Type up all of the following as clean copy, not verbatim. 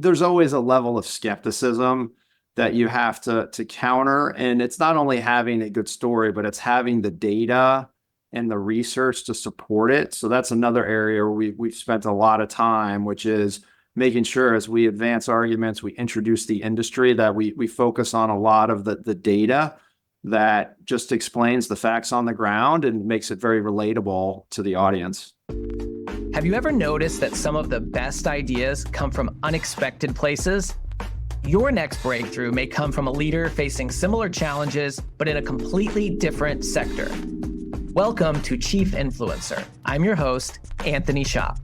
there's always a level of skepticism that you have to counter. And it's not only having a good story, but it's having the data and the research to support it. So that's another area where we've spent a lot of time, which is making sure as we advance arguments, we introduce the industry, that we focus on a lot of the data that just explains the facts on the ground and makes it very relatable to the audience. Have you ever noticed that some of the best ideas come from unexpected places? Your next breakthrough may come from a leader facing similar challenges, but in a completely different sector. Welcome to Chief Influencer. I'm your host, Anthony Shop.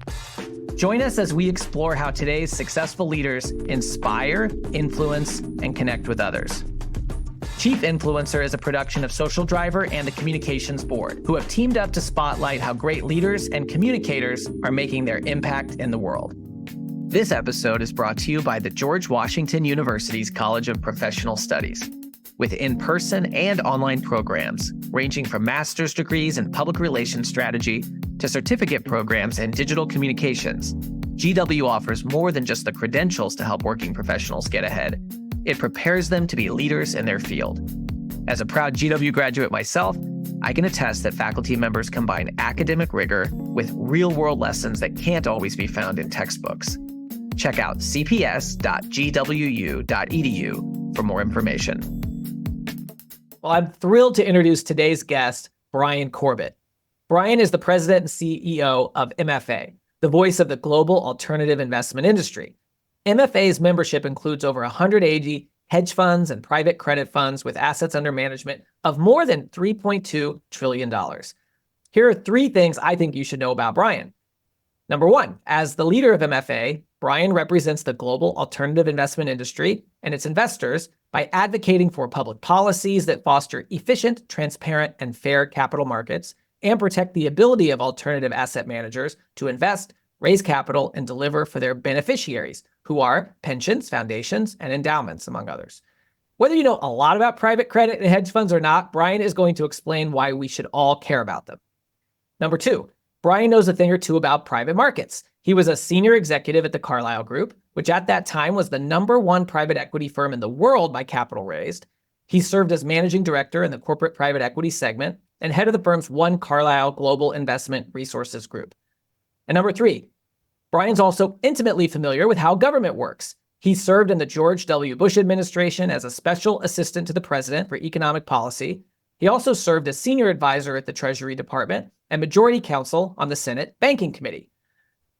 Join us as we explore how today's successful leaders inspire, influence, and connect with others. Chief Influencer is a production of Social Driver and the Communications Board, who have teamed up to spotlight how great leaders and communicators are making their impact in the world. This episode is brought to you by the George Washington University's College of Professional Studies. With in-person and online programs, ranging from master's degrees in public relations strategy to certificate programs in digital communications, GW offers more than just the credentials to help working professionals get ahead. It prepares them to be leaders in their field. As a proud GW graduate myself, I can attest that faculty members combine academic rigor with real-world lessons that can't always be found in textbooks. Check out cps.gwu.edu for more information. Well, I'm thrilled to introduce today's guest, Bryan Corbett. Bryan is the president and CEO of MFA, the voice of the global alternative investment industry. MFA's membership includes over 180 hedge funds and private credit funds with assets under management of more than $3.2 trillion. Here are three things I think you should know about Bryan. Number one, as the leader of MFA, Bryan represents the global alternative investment industry and its investors by advocating for public policies that foster efficient, transparent, and fair capital markets and protect the ability of alternative asset managers to invest, raise capital, and deliver for their beneficiaries, who are pensions, foundations, and endowments, among others. Whether you know a lot about private credit and hedge funds or not, Bryan is going to explain why we should all care about them. Number two, Bryan knows a thing or two about private markets. He was a senior executive at the Carlyle Group, which at that time was the #1 private equity firm in the world by capital raised. He served as managing director in the corporate private equity segment and head of the firm's One Carlyle Global Investment Resources Group. And number three, Bryan's also intimately familiar with how government works. He served in the George W. Bush administration as a special assistant to the president for economic policy. He also served as senior advisor at the Treasury Department and majority counsel on the Senate Banking Committee.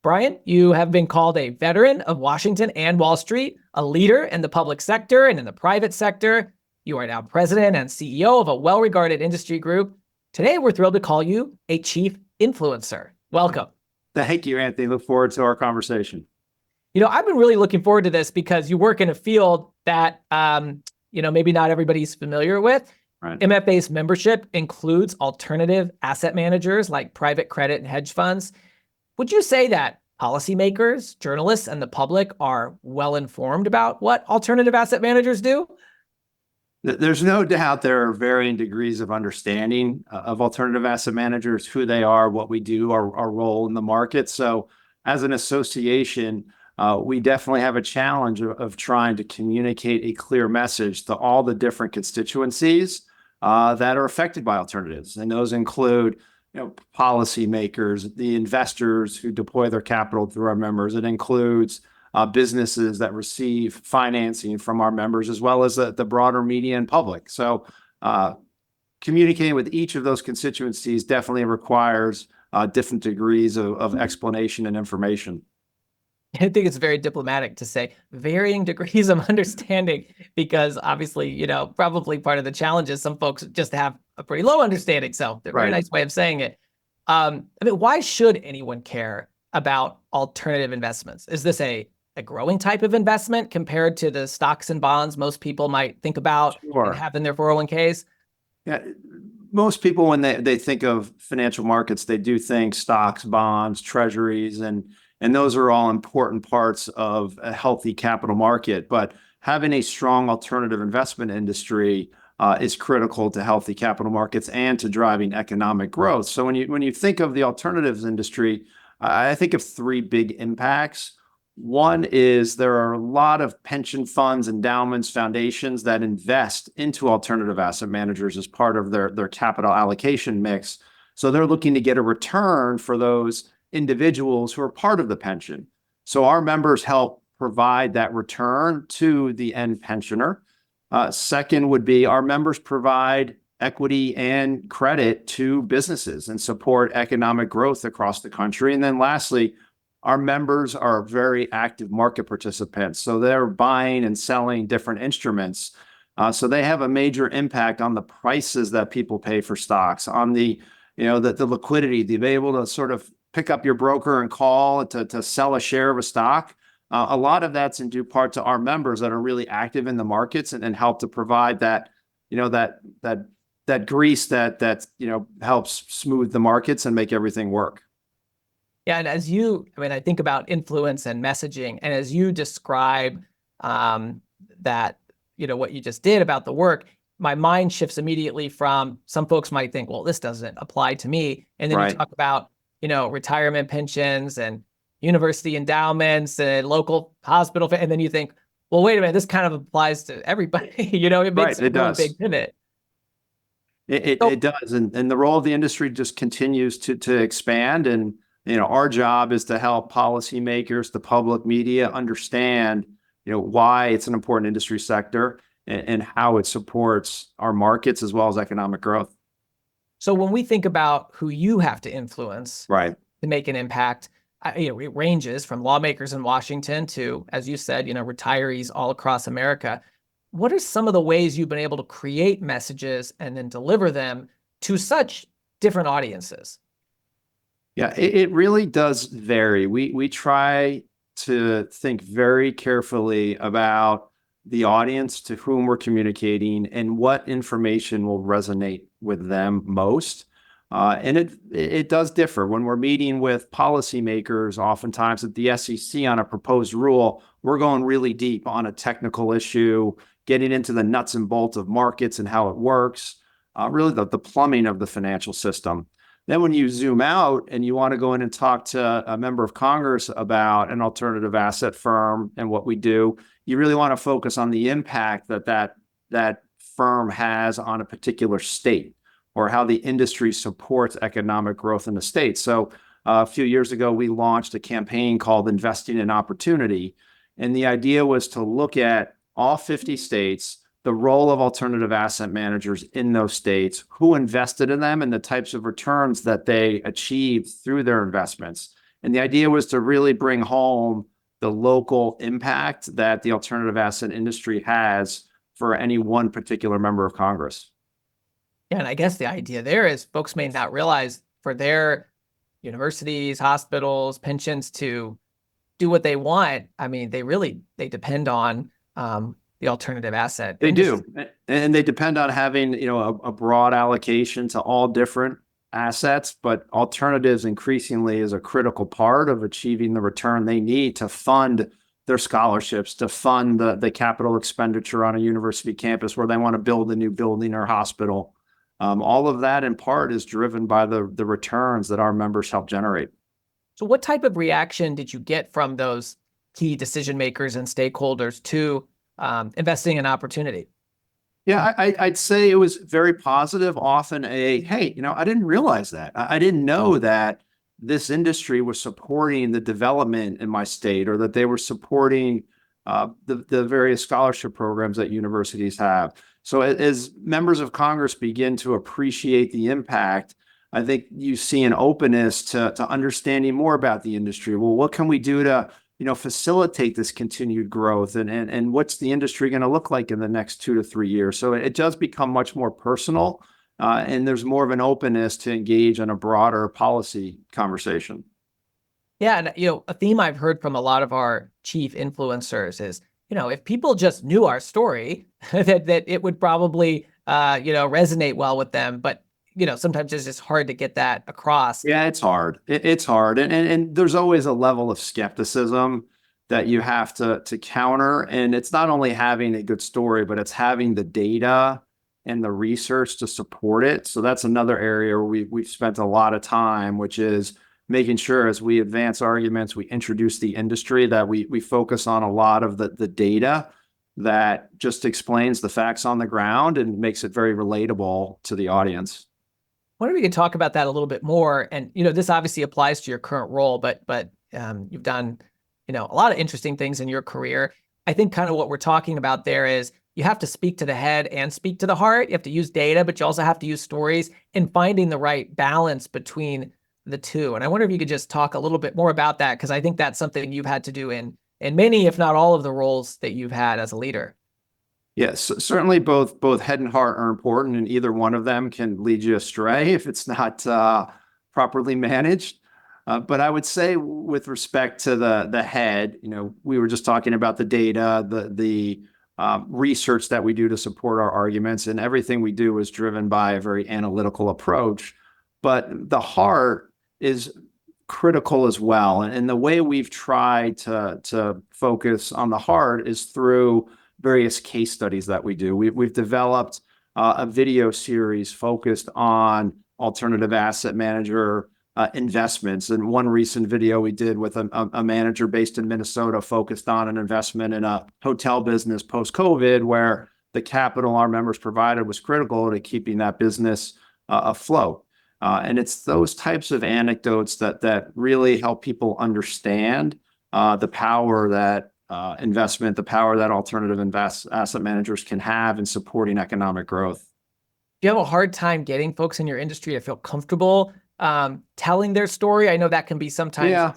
Bryan, you have been called a veteran of Washington and Wall Street, a leader in the public sector and in the private sector. You are now president and CEO of a well-regarded industry group. Today, we're thrilled to call you a chief influencer. Welcome. Thank you, Anthony. Look forward to our conversation. You know, I've been really looking forward to this because you work in a field that, maybe not everybody's familiar with. Right. MFA's membership includes alternative asset managers like private credit and hedge funds. Would you say that policymakers, journalists, and the public are well informed about what alternative asset managers do? There's no doubt there are varying degrees of understanding of alternative asset managers, who they are, what we do, our role in the market. So as an association, we definitely have a challenge of trying to communicate a clear message to all the different constituencies that are affected by alternatives. And those include policymakers, the investors who deploy their capital through our members. It includes businesses that receive financing from our members, as well as the broader media and public. So communicating with each of those constituencies definitely requires different degrees of explanation and information. I think it's very diplomatic to say varying degrees of understanding, because obviously, probably part of the challenge is some folks just have a pretty low understanding. So a very nice way of saying it. Why should anyone care about alternative investments? Is this a growing type of investment compared to the stocks and bonds most people might think about and have in their 401ks? Yeah, most people, when they think of financial markets, they do think stocks, bonds, treasuries, and those are all important parts of a healthy capital market. But having a strong alternative investment industry is critical to healthy capital markets and to driving economic growth. So when you think of the alternatives industry, I think of three big impacts. One is there are a lot of pension funds, endowments, foundations that invest into alternative asset managers as part of their capital allocation mix. So they're looking to get a return for those individuals who are part of the pension. So our members help provide that return to the end pensioner. Second would be our members provide equity and credit to businesses and support economic growth across the country. And then lastly, our members are very active market participants. So they're buying and selling different instruments. So they have a major impact on the prices that people pay for stocks, on the liquidity, to be able to sort of pick up your broker and call to sell a share of a stock. A lot of that's in due part to our members that are really active in the markets and help to provide that grease that helps smooth the markets and make everything work. Yeah, and I think about influence and messaging, and as you describe that, what you just did about the work, my mind shifts immediately from some folks might think, well, this doesn't apply to me, and then you talk about retirement pensions and university endowments and local hospital, and then you think, well, wait a minute, this kind of applies to everybody. It makes a really big pivot. It does, and the role of the industry just continues to expand, and our job is to help policymakers, the public media understand why it's an important industry sector and how it supports our markets as well as economic growth. So when we think about who you have to influence, right, to make an impact, it ranges from lawmakers in Washington to, as you said, retirees all across America. What are some of the ways you've been able to create messages and then deliver them to such different audiences? Yeah, it really does vary. We try to think very carefully about the audience to whom we're communicating and what information will resonate with them most. And it does differ. When we're meeting with policymakers, oftentimes at the SEC on a proposed rule, we're going really deep on a technical issue, getting into the nuts and bolts of markets and how it works, really the plumbing of the financial system. Then when you zoom out and you want to go in and talk to a member of Congress about an alternative asset firm and what we do, you really want to focus on the impact that firm has on a particular state or how the industry supports economic growth in the state. So a few years ago, we launched a campaign called Investing in Opportunity. And the idea was to look at all 50 states, the role of alternative asset managers in those states, who invested in them, and the types of returns that they achieved through their investments. And the idea was to really bring home the local impact that the alternative asset industry has for any one particular member of Congress. Yeah, and I guess the idea there is folks may not realize for their universities, hospitals, pensions to do what they want. I mean, they depend on the alternative asset. They do. And they depend on having, a broad allocation to all different assets, but alternatives increasingly is a critical part of achieving the return they need to fund their scholarships, to fund the capital expenditure on a university campus where they want to build a new building or hospital. All of that in part is driven by the returns that our members help generate. So what type of reaction did you get from those key decision makers and stakeholders to investing in opportunity? Yeah, I'd say it was very positive. Often hey, I didn't realize that. I didn't know that this industry was supporting the development in my state, or that they were supporting the various scholarship programs that universities have. So as members of Congress begin to appreciate the impact, I think you see an openness to understanding more about the industry. Well, what can we do to facilitate this continued growth, and what's the industry going to look like in the next 2 to 3 years? So it does become much more personal, and there's more of an openness to engage in a broader policy conversation. Yeah, and a theme I've heard from a lot of our chief influencers is, if people just knew our story, that it would probably resonate well with them. But sometimes it's just hard to get that across. Yeah, it's hard. It's hard. And there's always a level of skepticism that you have to counter. And it's not only having a good story, but it's having the data and the research to support it. So that's another area where we've spent a lot of time, which is making sure as we advance arguments, we introduce the industry, that we focus on a lot of the data that just explains the facts on the ground and makes it very relatable to the audience. I wonder if we could talk about that a little bit more. And, this obviously applies to your current role, but you've done, a lot of interesting things in your career. I think kind of what we're talking about there is you have to speak to the head and speak to the heart. You have to use data, but you also have to use stories, and finding the right balance between the two. And I wonder if you could just talk a little bit more about that, because I think that's something you've had to do in many, if not all, of the roles that you've had as a leader. Yes, certainly both head and heart are important, and either one of them can lead you astray if it's not properly managed. But I would say, with respect to the head, we were just talking about the data, the research that we do to support our arguments, and everything we do is driven by a very analytical approach. But the heart is critical as well, and the way we've tried to focus on the heart is through various case studies that we do. We've developed a video series focused on alternative asset manager investments. And one recent video we did with a manager based in Minnesota focused on an investment in a hotel business post-COVID, where the capital our members provided was critical to keeping that business afloat. And it's those types of anecdotes that really help people understand the power that investment, the power that alternative asset managers can have in supporting economic growth. Do you have a hard time getting folks in your industry to feel comfortable telling their story? I know that can be sometimes a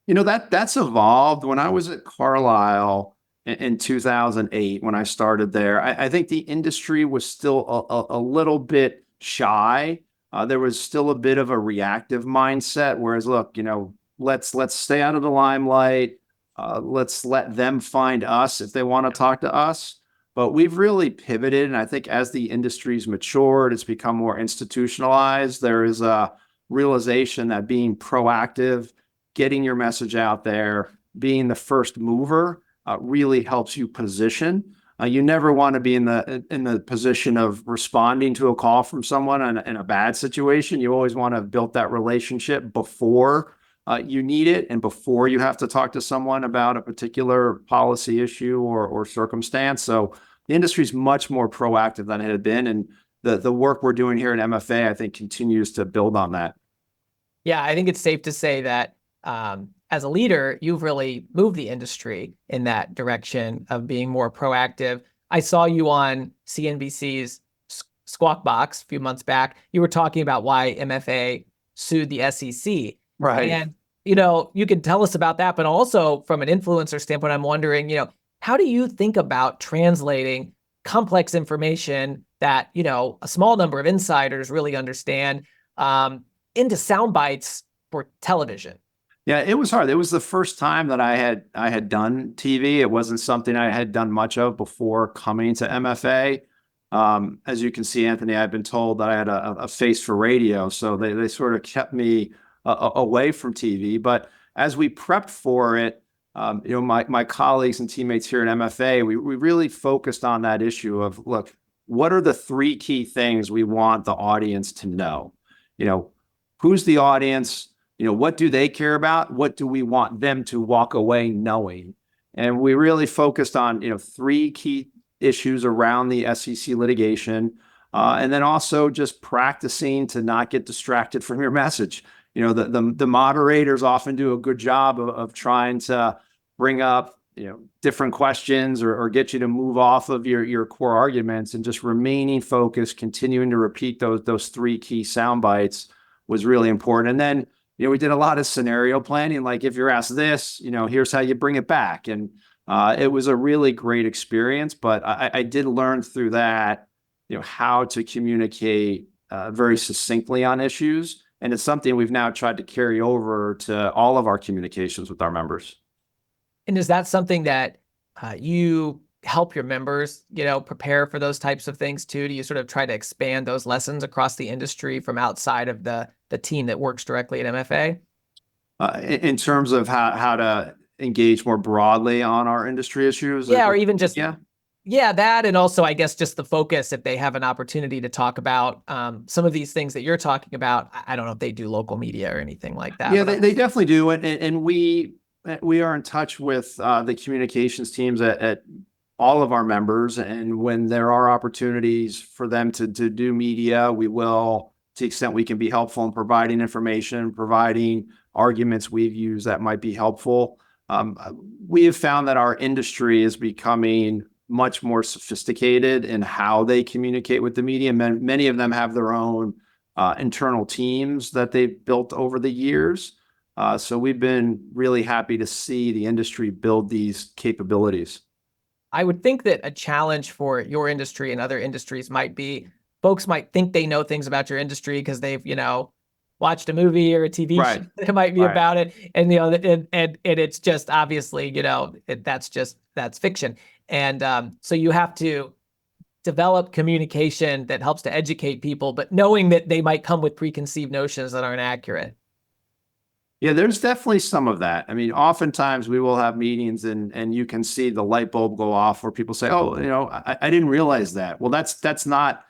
challenge. That's evolved. When I was at Carlyle in 2008, when I started there, I think the industry was still a little bit shy. There was still a bit of a reactive mindset, whereas, look, let's stay out of the limelight. Let's let them find us if they want to talk to us. But we've really pivoted, and I think as the industry's matured, it's become more institutionalized. There is a realization that being proactive, getting your message out there, being the first mover really helps you position. You never want to be in the position of responding to a call from someone in a bad situation. You always want to have built that relationship before you need it, and before you have to talk to someone about a particular policy issue or circumstance. So the industry is much more proactive than it had been, and the work we're doing here at MFA, I think, continues to build on that. Yeah, I think it's safe to say that as a leader, you've really moved the industry in that direction of being more proactive. I saw you on CNBC's Squawk Box a few months back. You were talking about why MFA sued the SEC. Right. And, you can tell us about that, but also from an influencer standpoint, I'm wondering, how do you think about translating complex information that, a small number of insiders really understand into sound bites for television? Yeah, it was hard. It was the first time that I had done TV. It wasn't something I had done much of before coming to MFA. As you can see, Anthony, I've been told that I had a face for radio, so they sort of kept me away from TV. But as we prepped for it, my colleagues and teammates here at MFA, we really focused on that issue of, look, what are the three key things we want the audience to know? Who's the audience? What do they care about? What do we want them to walk away knowing? And we really focused on, three key issues around the SEC litigation, and then also just practicing to not get distracted from your message. The moderators often do a good job of trying to bring up, different questions or get you to move off of your core arguments, and just remaining focused, continuing to repeat those three key sound bites was really important. And then, we did a lot of scenario planning, like, if you're asked this, here's how you bring it back. And it was a really great experience, but I did learn through that, how to communicate very succinctly on issues. And it's something we've now tried to carry over to all of our communications with our members. And is that something that you help your members, prepare for those types of things too? Do you sort of try to expand those lessons across the industry from outside of the team that works directly at MFA? In terms of how to engage more broadly on our industry issues? Yeah, or even just Yeah, that, and also I guess just the focus, if they have an opportunity to talk about some of these things that you're talking about. I don't know if they do local media or anything like that, Yeah, but they definitely do. And we are in touch with the communications teams at all of our members. And when there are opportunities for them to do media, we will, to the extent we can be helpful in providing information, providing arguments we've used that might be helpful. Um, we have found that our industry is becoming much more sophisticated in how they communicate with the media. Many of them have their own internal teams that they've built over the years. So we've been really happy to see the industry build these capabilities. I would think that a challenge for your industry and other industries might be folks might think they know things about your industry because they've, watched a movie or a TV show Right, that might be right. about it. And, and it's just obviously, that's fiction. And so you have to develop communication that helps to educate people, but knowing that they might come with preconceived notions that aren't accurate. Yeah, there's definitely some of that. I mean, oftentimes we will have meetings and you can see the light bulb go off where people say, "Oh, I didn't realize that." Well, that's not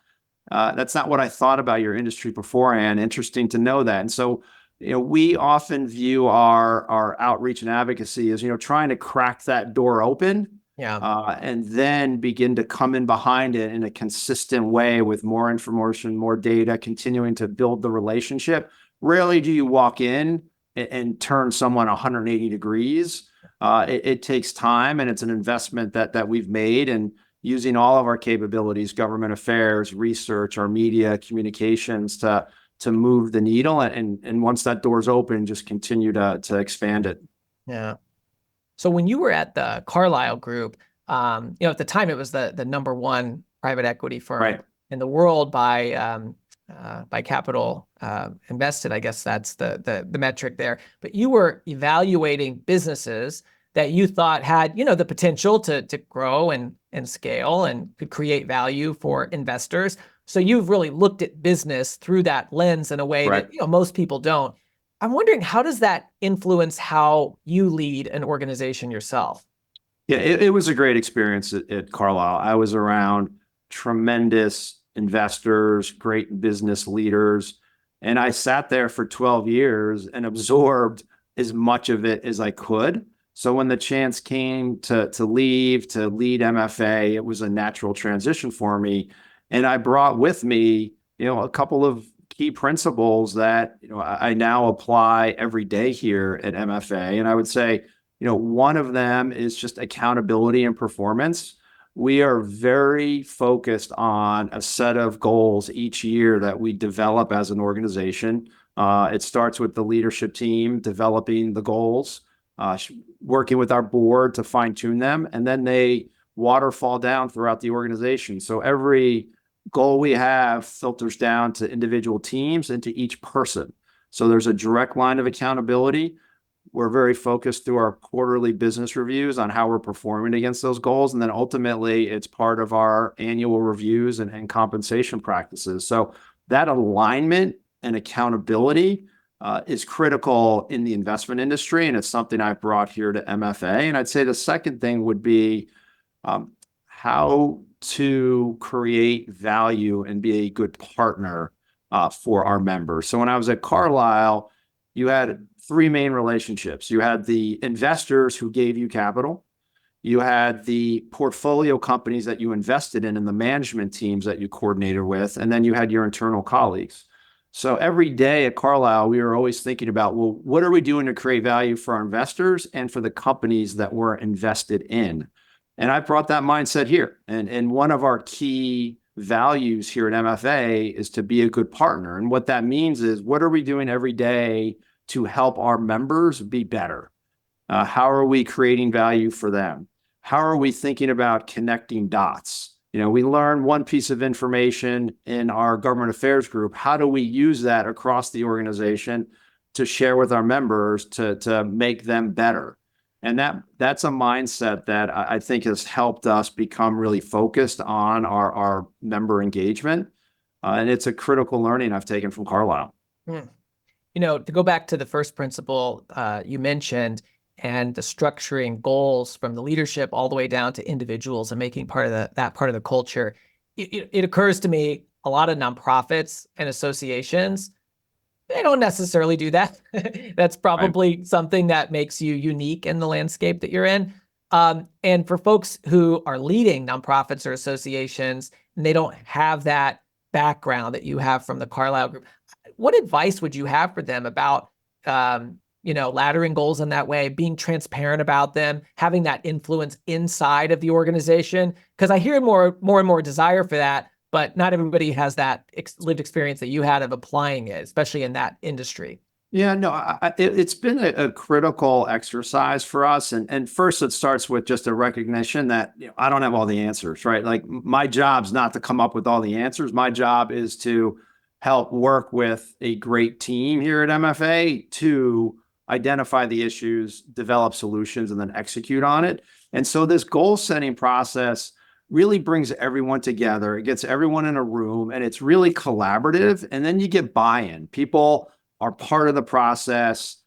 what I thought about your industry beforehand. Interesting to know that. And so, we often view our outreach and advocacy as, trying to crack that door open, Yeah. and then begin to come in behind it in a consistent way with more information, more data, continuing to build the relationship. Rarely do you walk in and turn someone 180 degrees. It takes time, and it's an investment that we've made. And using all of our capabilities, government affairs, research, our media, communications to move the needle. And once that door's open, just continue to expand it. Yeah. So when you were at the Carlyle Group, at the time it was the number one private equity firm Right. in the world by capital invested. I guess that's the metric there. But you were evaluating businesses that you thought had, the potential to grow and scale and could create value for investors. So you've really looked at business through that lens in a way that, Right. most people don't. I'm wondering, how does that influence how you lead an organization yourself? Yeah, it was a great experience at Carlyle. I was around tremendous investors, great business leaders, and I sat there for 12 years and absorbed as much of it as I could. So when the chance came to leave, to lead MFA, it was a natural transition for me. And I brought with me, a couple of key principles that, I now apply every day here at MFA. And I would say, one of them is just accountability and performance. We are very focused on a set of goals each year that we develop as an organization. It starts with the leadership team developing the goals, working with our board to fine tune them, and then they waterfall down throughout the organization. So every goal we have filters down to individual teams and to each person. So there's a direct line of accountability. We're very focused through our quarterly business reviews on how we're performing against those goals. And then ultimately, it's part of our annual reviews and compensation practices. So that alignment and accountability is critical in the investment industry. And it's something I've brought here to MFA. And I'd say the second thing would be how to create value and be a good partner for our members. So when I was at Carlyle, you had three main relationships. You had the investors who gave you capital. You had the portfolio companies that you invested in and the management teams that you coordinated with. And then you had your internal colleagues. So every day at Carlyle, we were always thinking about, well, what are we doing to create value for our investors and for the companies that we're invested in? And I brought that mindset here. And one of our key values here at MFA is to be a good partner. And what that means is, what are we doing every day to help our members be better? How are we creating value for them? How are we thinking about connecting dots? We learn one piece of information in our government affairs group. How do we use that across the organization to share with our members to make them better? And that's a mindset that I think has helped us become really focused on our member engagement. And it's a critical learning I've taken from Carlyle. To go back to the first principle you mentioned, and the structuring goals from the leadership all the way down to individuals and making part of that part of the culture. It occurs to me a lot of nonprofits and associations, they don't necessarily do that. That's probably something that makes you unique in the landscape that you're in. And for folks who are leading nonprofits or associations, and they don't have that background that you have from the Carlyle Group, what advice would you have for them about, laddering goals in that way, being transparent about them, having that influence inside of the organization? Because I hear more and more desire for that, but not everybody has that lived experience that you had of applying it, especially in that industry. Yeah, no, it's been a critical exercise for us. And first, it starts with just a recognition that I don't have all the answers, right? Like my job's not to come up with all the answers. My job is to help work with a great team here at MFA to identify the issues, develop solutions, and then execute on it. And so this goal setting process really brings everyone together. It gets everyone in a room, and it's really collaborative. And then you get buy-in. People are part of the process.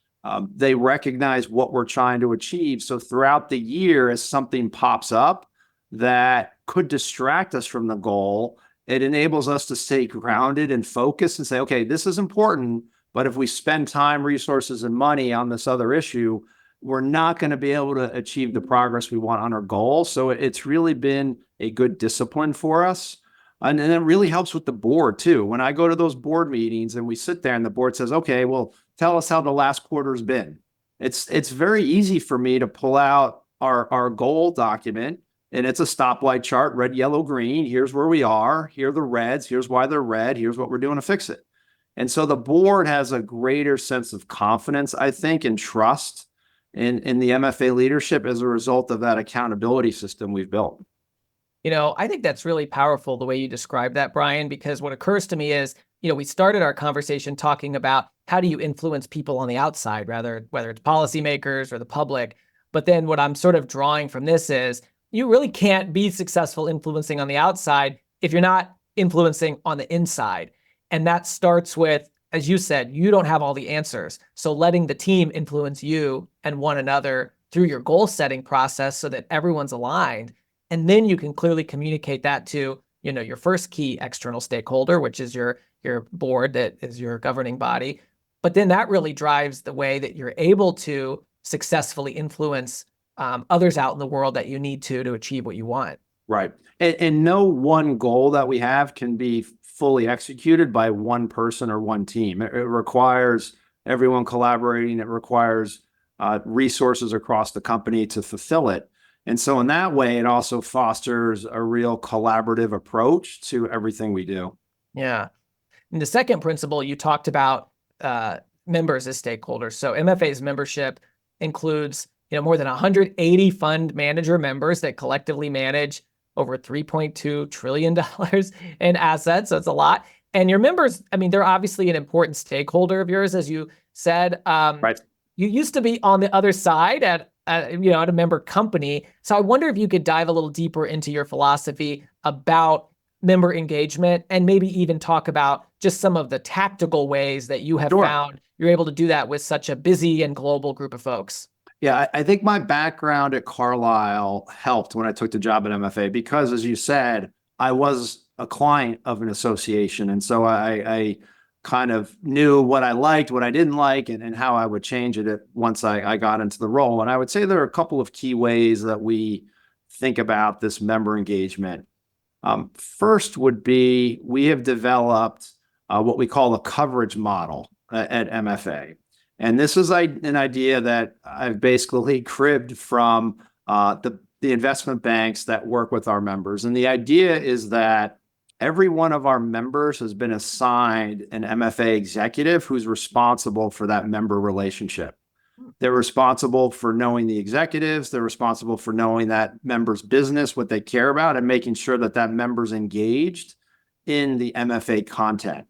They recognize what we're trying to achieve. So throughout the year, as something pops up that could distract us from the goal, it enables us to stay grounded and focused and say, okay, this is important, but if we spend time, resources, and money on this other issue, we're not going to be able to achieve the progress we want on our goal. So it's really been a good discipline for us. And it really helps with the board too. When I go to those board meetings and we sit there and the board says, okay, well, tell us how the last quarter's been. It's very easy for me to pull out our goal document, and it's a stoplight chart, red, yellow, green. Here's where we are. Here are the reds. Here's why they're red. Here's what we're doing to fix it. And so the board has a greater sense of confidence, I think, and trust in the MFA leadership as a result of that accountability system we've built. I think that's really powerful the way you describe that, Bryan, because what occurs to me is, we started our conversation talking about how do you influence people on the outside, whether it's policymakers or the public. But then what I'm sort of drawing from this is you really can't be successful influencing on the outside if you're not influencing on the inside. And that starts with, as you said, you don't have all the answers. So letting the team influence you and one another through your goal setting process so that everyone's aligned. And then you can clearly communicate that to, your first key external stakeholder, which is your board, that is your governing body. But then that really drives the way that you're able to successfully influence others out in the world that you need to achieve what you want. Right. And no one goal that we have can be fully executed by one person or one team. It requires everyone collaborating. It requires resources across the company to fulfill it. And so in that way, it also fosters a real collaborative approach to everything we do. Yeah. And the second principle, you talked about members as stakeholders. So MFA's membership includes, more than 180 fund manager members that collectively manage over $3.2 trillion in assets. So it's a lot. And your members, they're obviously an important stakeholder of yours, as you said. Right. You used to be on the other side at a member company. So I wonder if you could dive a little deeper into your philosophy about member engagement and maybe even talk about just some of the tactical ways that you have found you're able to do that with such a busy and global group of folks. Yeah, I think my background at Carlyle helped when I took the job at MFA because, as you said, I was a client of an association. And so I kind of knew what I liked, what I didn't like, and how I would change it once I got into the role. And I would say there are a couple of key ways that we think about this member engagement. First would be we have developed what we call a coverage model at MFA. And this is an idea that I've basically cribbed from the investment banks that work with our members. And the idea is that every one of our members has been assigned an MFA executive who's responsible for that member relationship. They're responsible for knowing the executives. They're responsible for knowing that member's business, what they care about, and making sure that that member's engaged in the MFA content.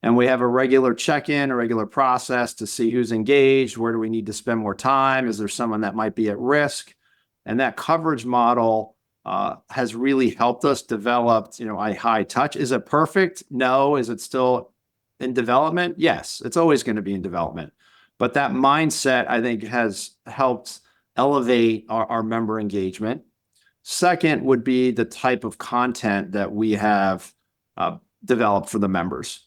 And we have a regular check-in, a regular process to see who's engaged, where do we need to spend more time, is there someone that might be at risk? And that coverage model has really helped us develop, a high touch. Is it perfect? No. Is it still in development? Yes, it's always going to be in development. But that mindset, I think, has helped elevate our member engagement. Second would be the type of content that we have developed for the members.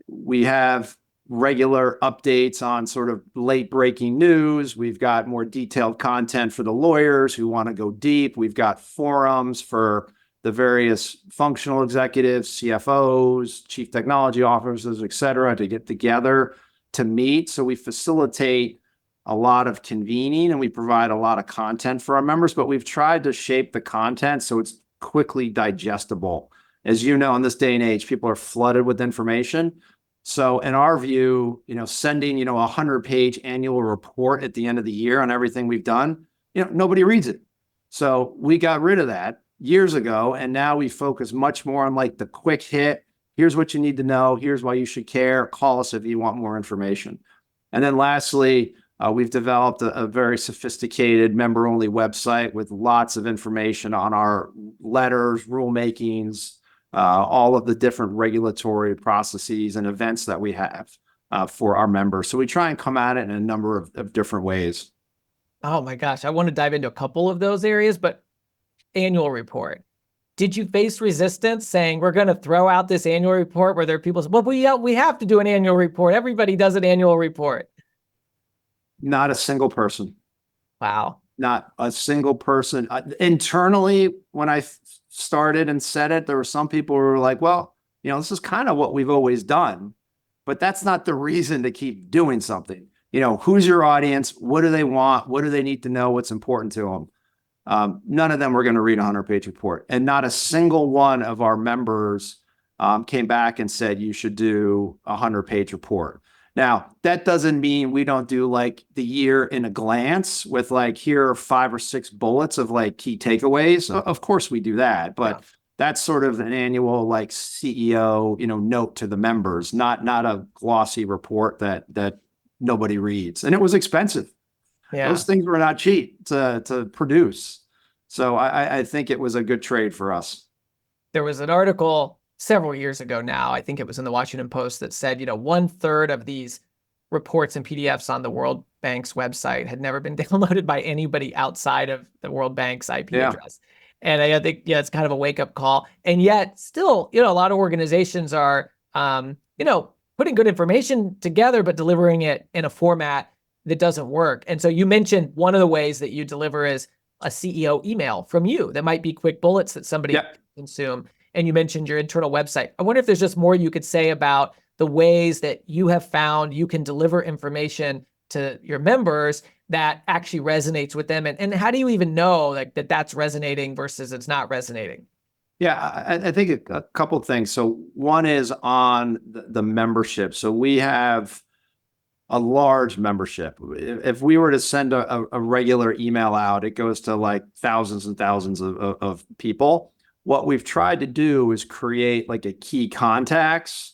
We have regular updates on sort of late breaking news. We've got more detailed content for the lawyers who want to go deep. We've got forums for the various functional executives, CFOs, chief technology officers, et cetera, to get together to meet. So we facilitate a lot of convening and we provide a lot of content for our members, but we've tried to shape the content so it's quickly digestible. As you know, in this day and age, people are flooded with information. So in our view, sending, a 100-page annual report at the end of the year on everything we've done, nobody reads it. So we got rid of that years ago. And now we focus much more on like the quick hit. Here's what you need to know. Here's why you should care. Call us if you want more information. And then lastly, we've developed a very sophisticated member-only website with lots of information on our letters, rulemakings, all of the different regulatory processes and events that we have for our members. So we try and come at it in a number of different ways. Oh my gosh, I want to dive into a couple of those areas, but annual report. Did you face resistance saying we're going to throw out this annual report where there are people say, well, we have to do an annual report. Everybody does an annual report. Not a single person. Wow. Not a single person. Internally, when I started and said it, there were some people who were like, well, this is kind of what we've always done, but that's not the reason to keep doing something. Who's your audience? What do they want? What do they need to know? What's important to them? None of them were going to read a 100-page report. And not a single one of our members came back and said, you should do a 100-page report. Now, that doesn't mean we don't do like the year in a glance with like, here are 5 or 6 bullets of like key takeaways. Of course we do that, but that's sort of an annual like CEO, note to the members, not a glossy report that nobody reads. And it was expensive. Yeah. Those things were not cheap to produce. So I think it was a good trade for us. There was an article several years ago now, I think it was in the Washington Post, that said, 1/3 of these reports and PDFs on the World Bank's website had never been downloaded by anybody outside of the World Bank's IP address. And I think, it's kind of a wake-up call. And yet still, a lot of organizations are, putting good information together, but delivering it in a format that doesn't work. And so you mentioned one of the ways that you deliver is a CEO email from you that might be quick bullets that somebody can consume. And you mentioned your internal website. I wonder if there's just more you could say about the ways that you have found you can deliver information to your members that actually resonates with them. And how do you even know that that's resonating versus it's not resonating? Yeah, I think a couple of things. So one is on the membership. So we have a large membership. If we were to send a regular email out, it goes to like thousands and thousands of people. What we've tried to do is create like a key contacts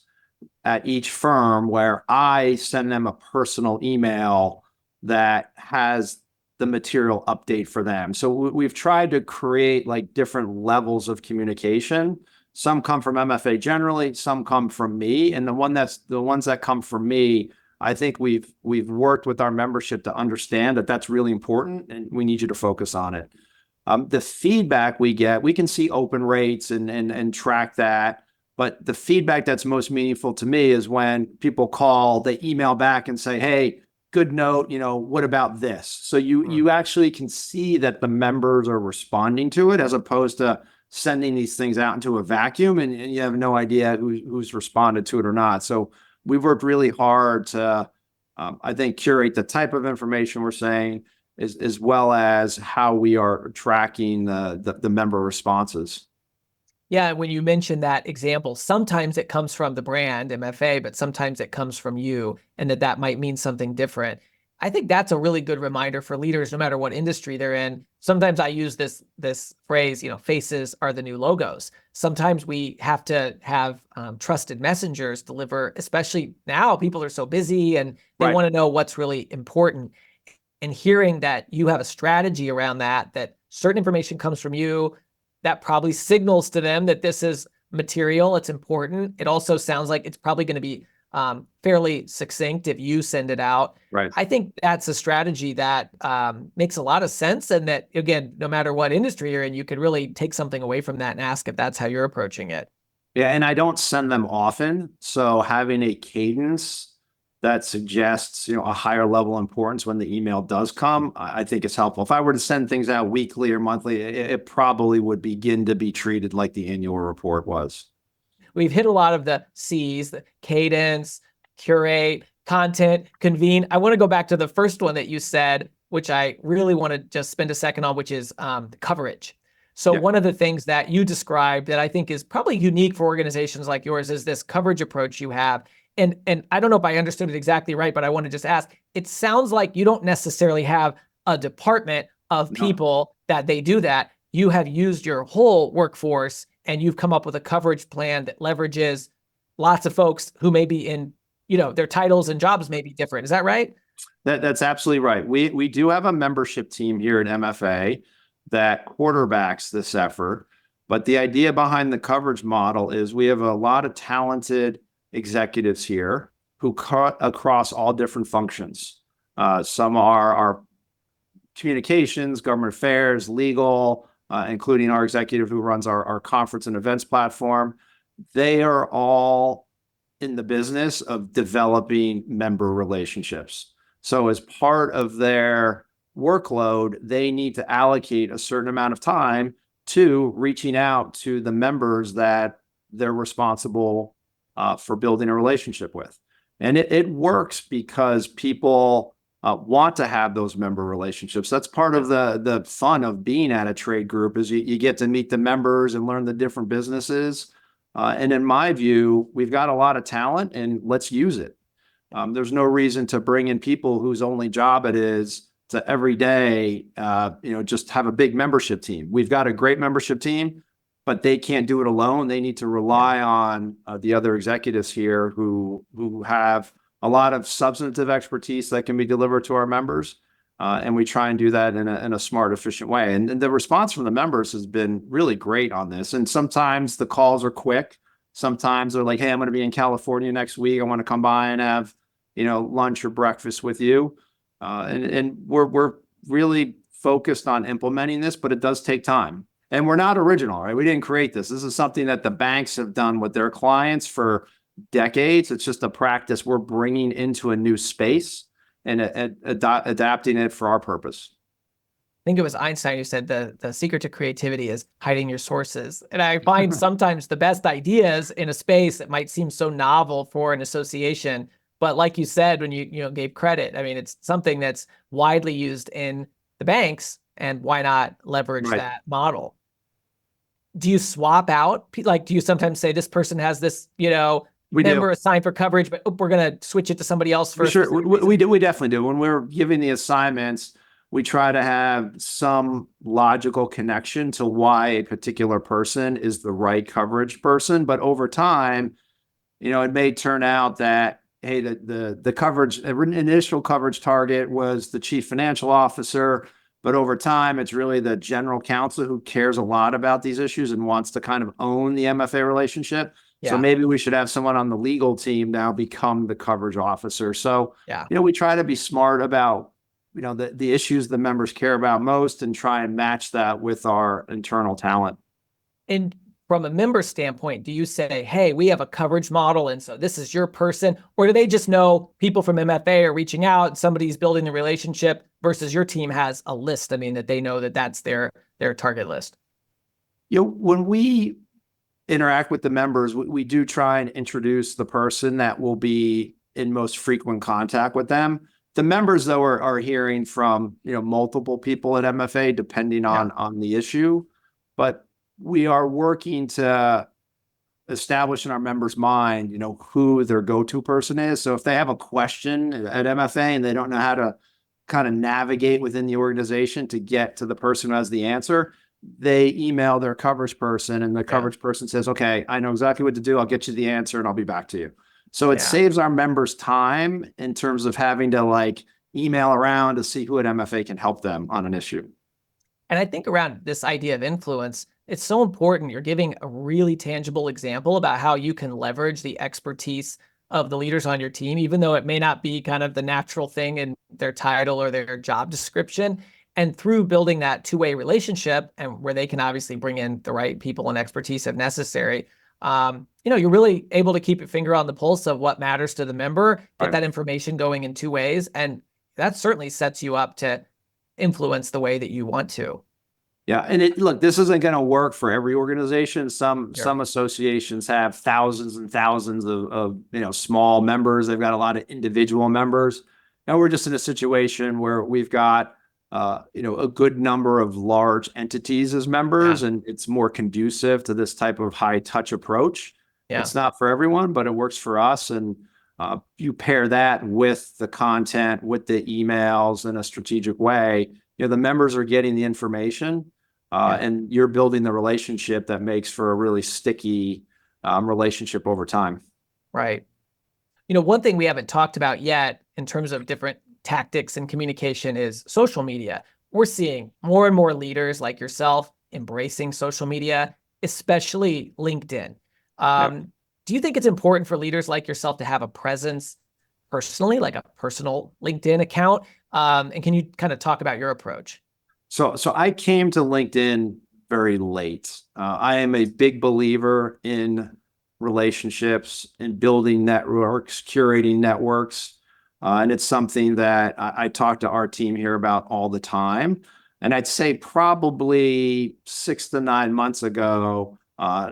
at each firm where I send them a personal email that has the material update for them. So we've tried to create like different levels of communication. Some come from MFA generally, some come from me. And the ones that come from me, I think we've worked with our membership to understand that that's really important and we need you to focus on it. The feedback we get, we can see open rates and track that. But the feedback that's most meaningful to me is when people call, they email back and say, hey, good note, what about this? So you actually can see that the members are responding to it as opposed to sending these things out into a vacuum and you have no idea who's responded to it or not. So we've worked really hard to, I think, curate the type of information we're saying, as well as how we are tracking the member responses. Yeah, when you mention that example, sometimes it comes from the brand MFA, but sometimes it comes from you, and that might mean something different. I think that's a really good reminder for leaders, no matter what industry they're in. Sometimes I use this phrase, faces are the new logos. Sometimes we have to have trusted messengers deliver, especially now people are so busy and they want to know what's really important. And hearing that you have a strategy around that certain information comes from you, that probably signals to them that this is material, it's important. It also sounds like it's probably going to be fairly succinct if you send it out. Right. I think that's a strategy that makes a lot of sense, and that, again, no matter what industry you're in, you could really take something away from that and ask if that's how you're approaching it. Yeah, and I don't send them often, so having a cadence that suggests, a higher level importance when the email does come, I think is helpful. If I were to send things out weekly or monthly, it probably would begin to be treated like the annual report was. We've hit a lot of the C's, the cadence, curate, content, convene. I want to go back to the first one that you said, which I really want to just spend a second on, which is coverage. So Yeah. one of the things that you described that I think is probably unique for organizations like yours is this coverage approach you have. And I don't know if I understood it exactly right, but I want to just ask, it sounds like you don't necessarily have a department of No. people that they do that. You have used your whole workforce and you've come up with a coverage plan that leverages lots of folks who may be in, their titles and jobs may be different. Is that right? That's absolutely right. We do have a membership team here at MFA that quarterbacks this effort. But the idea behind the coverage model is we have a lot of talented executives here who cut across all different functions. Some are our communications, government affairs, legal, including our executive who runs our conference and events platform. They are all in the business of developing member relationships. So as part of their workload, they need to allocate a certain amount of time to reaching out to the members that they're responsible for building a relationship with. And it works because people want to have those member relationships. That's part of the fun of being at a trade group is you get to meet the members and learn the different businesses. And in my view, we've got a lot of talent and let's use it. There's no reason to bring in people whose only job it is to every day, just have a big membership team. We've got a great membership team, but they can't do it alone. They need to rely on the other executives here who have a lot of substantive expertise that can be delivered to our members. And we try and do that in a smart, efficient way. And the response from the members has been really great on this. And sometimes the calls are quick. Sometimes they're like, hey, I'm going to be in California next week. I want to come by and have, lunch or breakfast with you. And we're really focused on implementing this, but it does take time. And we're not original, right? We didn't create this. This is something that the banks have done with their clients for decades. It's just a practice we're bringing into a new space and adapting it for our purpose. I think it was Einstein who said the secret to creativity is hiding your sources. And I find sometimes the best ideas in a space that might seem so novel for an association. But like you said, when you gave credit, I mean, it's something that's widely used in the banks, and why not leverage that model? Do you swap out? Like, do you sometimes say this person has this, member assigned for coverage, but we're going to switch it to somebody else first? Sure, we do. We definitely do. When we're giving the assignments, we try to have some logical connection to why a particular person is the right coverage person. But over time, it may turn out that, hey, the coverage, initial coverage target was the chief financial officer. But over time, it's really the general counsel who cares a lot about these issues and wants to kind of own the MFA relationship. Yeah. So maybe we should have someone on the legal team now become the coverage officer. So, we try to be smart about, the issues the members care about most and try and match that with our internal talent. And from a member standpoint, do you say, hey, we have a coverage model, and so this is your person? Or do they just know people from MFA are reaching out, somebody's building the relationship versus your team has a list? I mean, that they know that that's their target list. When we interact with the members, we do try and introduce the person that will be in most frequent contact with them. The members, though, are hearing from, multiple people at MFA, depending on the issue. But we are working to establish in our members' mind, who their go-to person is. So if they have a question at MFA and they don't know how to kind of navigate within the organization to get to the person who has the answer, they email their coverage person and the coverage person says, okay, I know exactly what to do. I'll get you the answer and I'll be back to you. So it saves our members time in terms of having to email around to see who at MFA can help them on an issue. And I think around this idea of influence, it's so important. You're giving a really tangible example about how you can leverage the expertise of the leaders on your team, even though it may not be kind of the natural thing in their title or their job description. And through building that two-way relationship, and where they can obviously bring in the right people and expertise if necessary, you're really able to keep your finger on the pulse of what matters to the member, get Right. that information going in two ways. And that certainly sets you up to influence the way that you want to. Yeah, and look, this isn't going to work for every organization. Sure. Some associations have thousands and thousands of small members. They've got a lot of individual members. Now we're just in a situation where we've got a good number of large entities as members, and it's more conducive to this type of high touch approach. Yeah. It's not for everyone, but it works for us. And you pair that with the content, with the emails in a strategic way. The members are getting the information. And you're building the relationship that makes for a really sticky relationship over time. Right. One thing we haven't talked about yet in terms of different tactics and communication is social media. We're seeing more and more leaders like yourself embracing social media, especially LinkedIn. Do you think it's important for leaders like yourself to have a presence personally, like a personal LinkedIn account? And can you kind of talk about your approach? So I came to LinkedIn very late. I am a big believer in relationships, in building networks, curating networks. And it's something that I talk to our team here about all the time. And I'd say probably 6 to 9 months ago,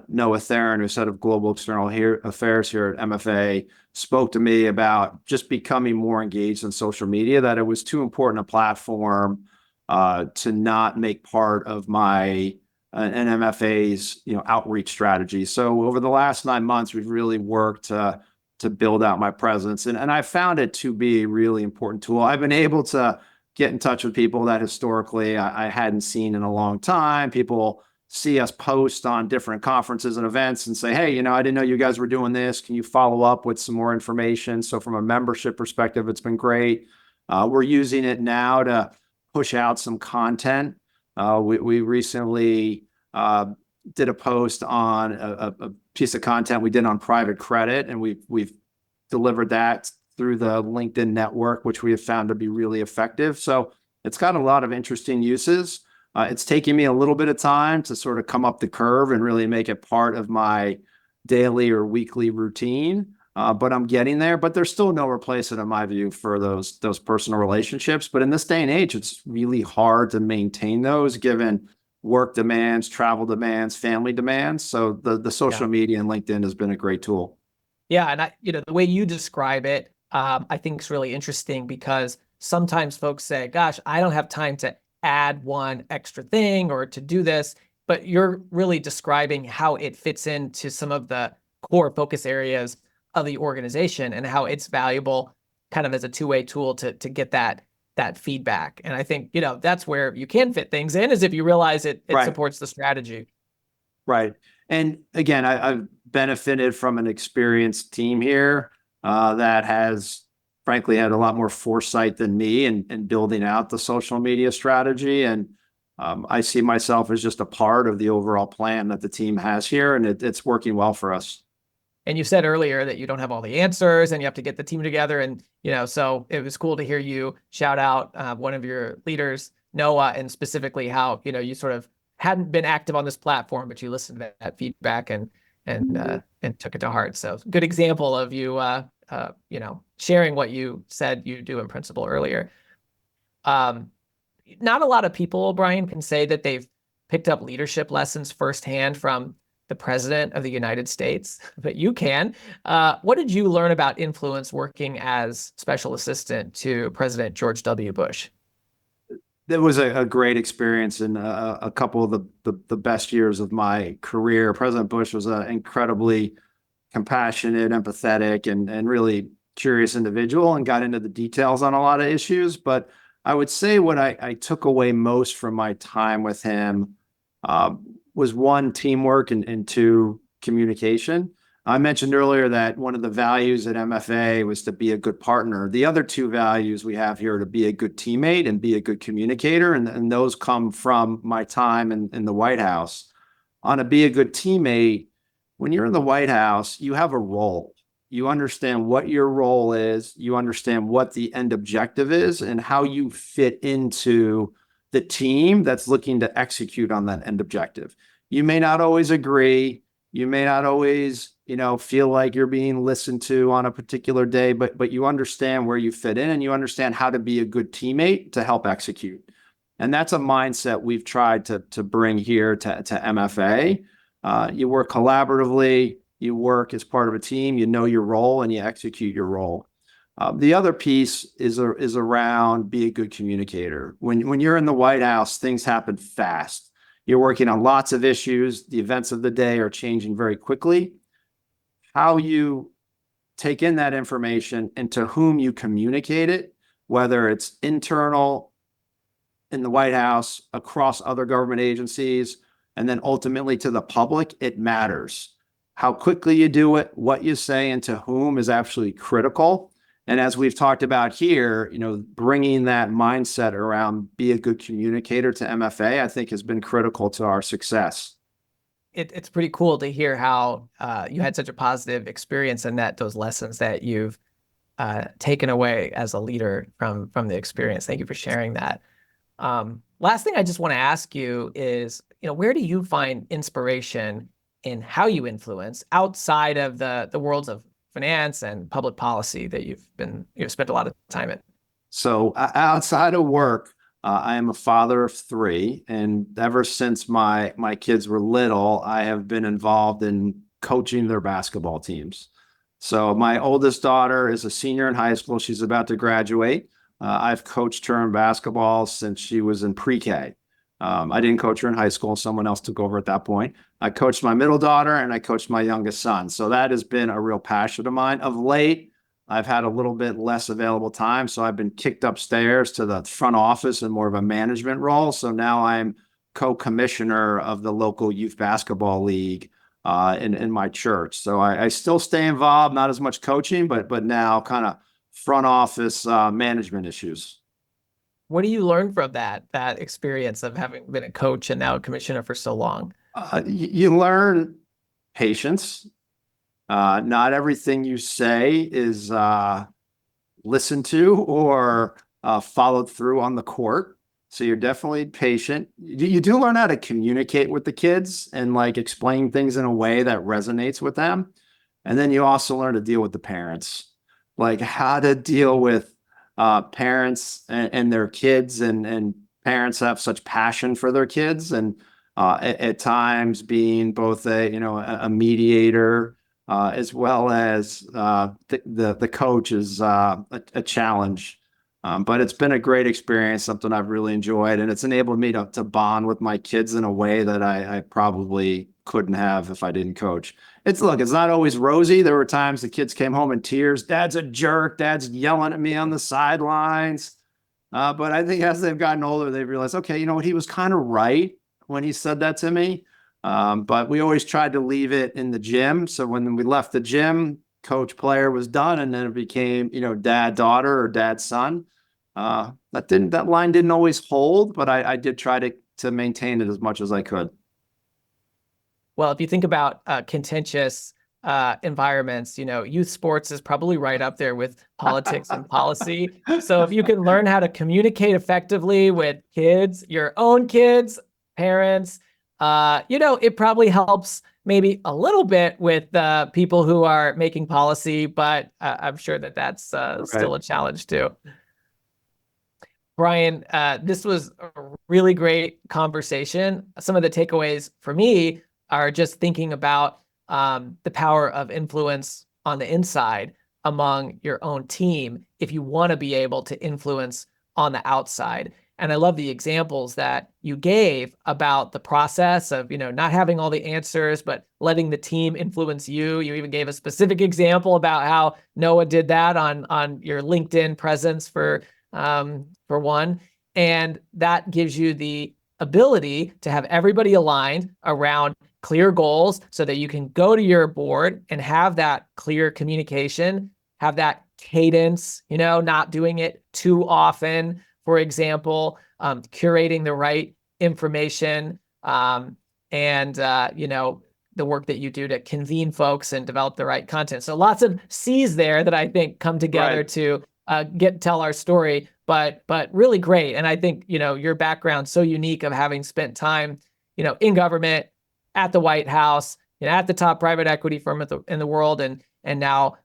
Noah Theron, who's head of global external affairs here at MFA, spoke to me about just becoming more engaged in social media, that it was too important a platform to not make part of my an MFA's outreach strategy. So over the last 9 months, we've really worked to build out my presence, and I found it to be a really important tool. I've been able to get in touch with people that historically I hadn't seen in a long time. People see us post on different conferences and events and say, hey, I didn't know you guys were doing this. Can you follow up with some more information? So from a membership perspective, it's been great. We're using it now to push out some content. We recently did a post on a piece of content we did on private credit, and we've delivered that through the LinkedIn network, which we have found to be really effective. So it's got a lot of interesting uses. It's taking me a little bit of time to sort of come up the curve and really make it part of my daily or weekly routine. But I'm getting there. But there's still no replacement, in my view, for those personal relationships. But in this day and age, it's really hard to maintain those given work demands, travel demands, family demands. So the social media and LinkedIn has been a great tool. Yeah, and the way you describe it, I think is really interesting, because sometimes folks say, "Gosh, I don't have time to add one extra thing or to do this," but you're really describing how it fits into some of the core focus areas of the organization and how it's valuable kind of as a two-way tool to get that feedback. And I think, that's where you can fit things in, is if you realize it Right. supports the strategy. Right. And again, I've benefited from an experienced team here that has frankly had a lot more foresight than me in building out the social media strategy. And I see myself as just a part of the overall plan that the team has here, and it's working well for us. And you said earlier that you don't have all the answers and you have to get the team together. And, so it was cool to hear you shout out one of your leaders, Noah, and specifically how, you sort of hadn't been active on this platform, but you listened to that feedback and took it to heart. So good example of you, sharing what you said you do in principle earlier. Not a lot of people, Bryan, can say that they've picked up leadership lessons firsthand from the President of the United States, but you can. What did you learn about influence working as special assistant to President George W. Bush? That was a great experience and a couple of the best years of my career. President Bush was an incredibly compassionate, empathetic, and really curious individual, and got into the details on a lot of issues. But I would say what I took away most from my time with him was one, teamwork, and two, communication. I mentioned earlier that one of the values at MFA was to be a good partner. The other two values we have here are to be a good teammate and be a good communicator, and those come from my time in the White House. On a be a good teammate, when you're in the White House, you have a role. you understand what your role is, you understand what the end objective is, and how you fit into the team that's looking to execute on that end objective. You may not always agree. You may not always, feel like you're being listened to on a particular day, but you understand where you fit in and you understand how to be a good teammate to help execute. And that's a mindset we've tried to bring here to MFA. You work collaboratively, you work as part of a team, you know your role, and you execute your role. The other piece is around be a good communicator. When you're in the White House, things happen fast. You're working on lots of issues. The events of the day are changing very quickly. How you take in that information and to whom you communicate it, whether it's internal in the White House, across other government agencies, and then ultimately to the public, it matters. How quickly you do it, what you say, and to whom is absolutely critical. And as we've talked about here, bringing that mindset around be a good communicator to MFA, I think has been critical to our success. It's pretty cool to hear how you had such a positive experience and that those lessons that you've taken away as a leader from the experience. Thank you for sharing that. Last thing I just want to ask you is, where do you find inspiration in how you influence outside of the worlds of finance and public policy that you've spent a lot of time in? So outside of work, I am a father of 3, and ever since my kids were little, I have been involved in coaching their basketball teams. So my oldest daughter is a senior in high school. She's about to graduate. I've coached her in basketball since she was in pre-K. I didn't coach her in high school. Someone else took over at that point. I coached my middle daughter and I coached my youngest son. So that has been a real passion of mine. Of late, I've had a little bit less available time. So I've been kicked upstairs to the front office in more of a management role. So now I'm co-commissioner of the local youth basketball league in my church. So I still stay involved, not as much coaching, but now kind of front office management issues. What do you learn from that experience of having been a coach and now a commissioner for so long? You learn patience. Not everything you say is listened to or followed through on the court. So you're definitely patient. You do learn how to communicate with the kids and explain things in a way that resonates with them. And then you also learn to deal with the parents, like how to deal with parents and their kids, and parents have such passion for their kids, and at times being both a mediator as well as the coach is a challenge. But it's been a great experience, something I've really enjoyed, and it's enabled me to bond with my kids in a way that I probably couldn't have if I didn't coach. It's not always rosy. There were times the kids came home in tears. Dad's a jerk. Dad's yelling at me on the sidelines. But I think as they've gotten older, they've realized, okay, he was kind of right when he said that to me. But we always tried to leave it in the gym. So when we left the gym, coach player was done, and then it became, dad daughter or dad son. That line didn't always hold, but I did try to maintain it as much as I could. Well, if you think about contentious environments, youth sports is probably right up there with politics and policy. So if you can learn how to communicate effectively with kids, your own kids, parents, it probably helps maybe a little bit with people who are making policy, but I'm sure that's still a challenge too. Bryan, this was a really great conversation. Some of the takeaways for me are just thinking about the power of influence on the inside among your own team if you want to be able to influence on the outside. And I love the examples that you gave about the process of, not having all the answers, but letting the team influence you. You even gave a specific example about how Noah did that on your LinkedIn presence for one. And that gives you the ability to have everybody aligned around clear goals so that you can go to your board and have that clear communication, have that cadence, not doing it too often, for example, curating the right information, and the work that you do to convene folks and develop the right content. So lots of C's there that I think come together Right. to tell our story, but really great. And I think, your background so unique of having spent time, in government, at the White House, at the top private equity firm in the world, and now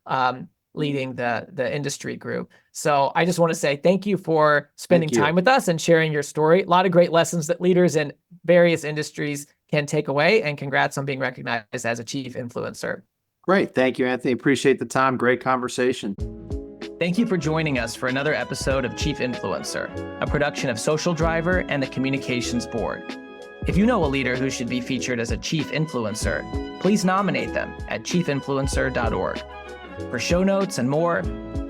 leading the industry group. So I just want to say thank you for spending time with us and sharing your story. A lot of great lessons that leaders in various industries can take away, and congrats on being recognized as a chief influencer. Great. Thank you, Anthony. Appreciate the time. Great conversation. Thank you for joining us for another episode of Chief Influencer, a production of Social Driver and the Communications Board. If you know a leader who should be featured as a chief influencer, please nominate them at chiefinfluencer.org. For show notes and more,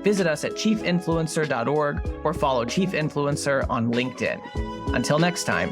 visit us at chiefinfluencer.org or follow Chief Influencer on LinkedIn. Until next time,